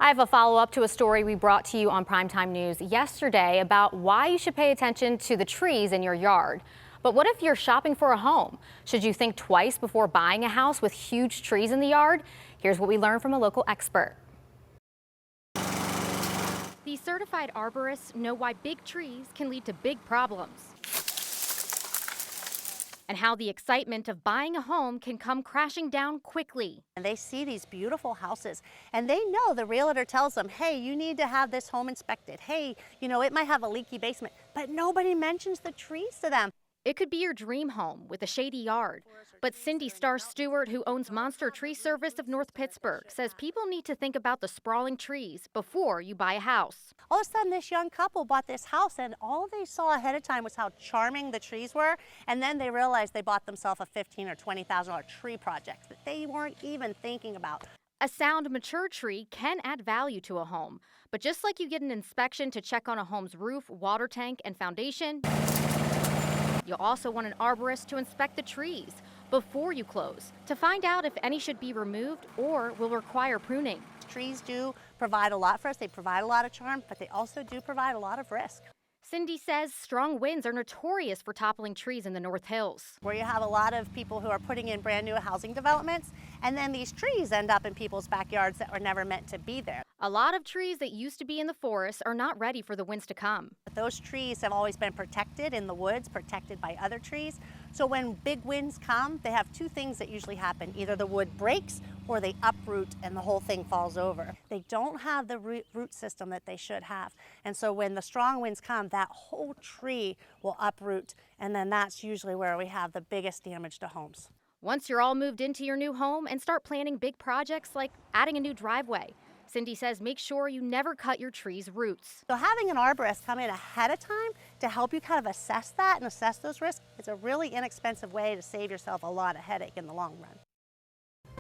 I have a follow-up to a story we brought to you on Primetime News yesterday about why you should pay attention to the trees in your yard. But what if you're shopping for a home? Should you think twice before buying a house with huge trees in the yard? Here's what we learned from a local expert. These certified arborists know why big trees can lead to big problems, and how the excitement of buying a home can come crashing down quickly. And they see these beautiful houses and they know the realtor tells them, hey, you need to have this home inspected. Hey, it might have a leaky basement, but nobody mentions the trees to them. It could be your dream home with a shady yard. But Cindy Starr-Stewart, who owns Monster Tree Service of North Pittsburgh, says people need to think about the sprawling trees before you buy a house. All of a sudden, this young couple bought this house, and all they saw ahead of time was how charming the trees were. And then they realized they bought themselves a $15,000 or $20,000 tree project that they weren't even thinking about. A sound, mature tree can add value to a home. But just like you get an inspection to check on a home's roof, water tank, and foundation, you'll also want an arborist to inspect the trees before you close to find out if any should be removed or will require pruning. Trees do provide a lot for us. They provide a lot of charm, but they also do provide a lot of risk. Cindy says strong winds are notorious for toppling trees in the North Hills, where you have a lot of people who are putting in brand new housing developments, and then these trees end up in people's backyards that were never meant to be there. A lot of trees that used to be in the forest are not ready for the winds to come. But those trees have always been protected in the woods, protected by other trees. So when big winds come, they have two things that usually happen. Either the wood breaks or they uproot and the whole thing falls over. They don't have the root system that they should have. And so when the strong winds come, that whole tree will uproot, and then that's usually where we have the biggest damage to homes. Once you're all moved into your new home and start planning big projects like adding a new driveway, Cindy says make sure you never cut your tree's roots. So having an arborist come in ahead of time to help you kind of assess that and assess those risks is a really inexpensive way to save yourself a lot of headache in the long run.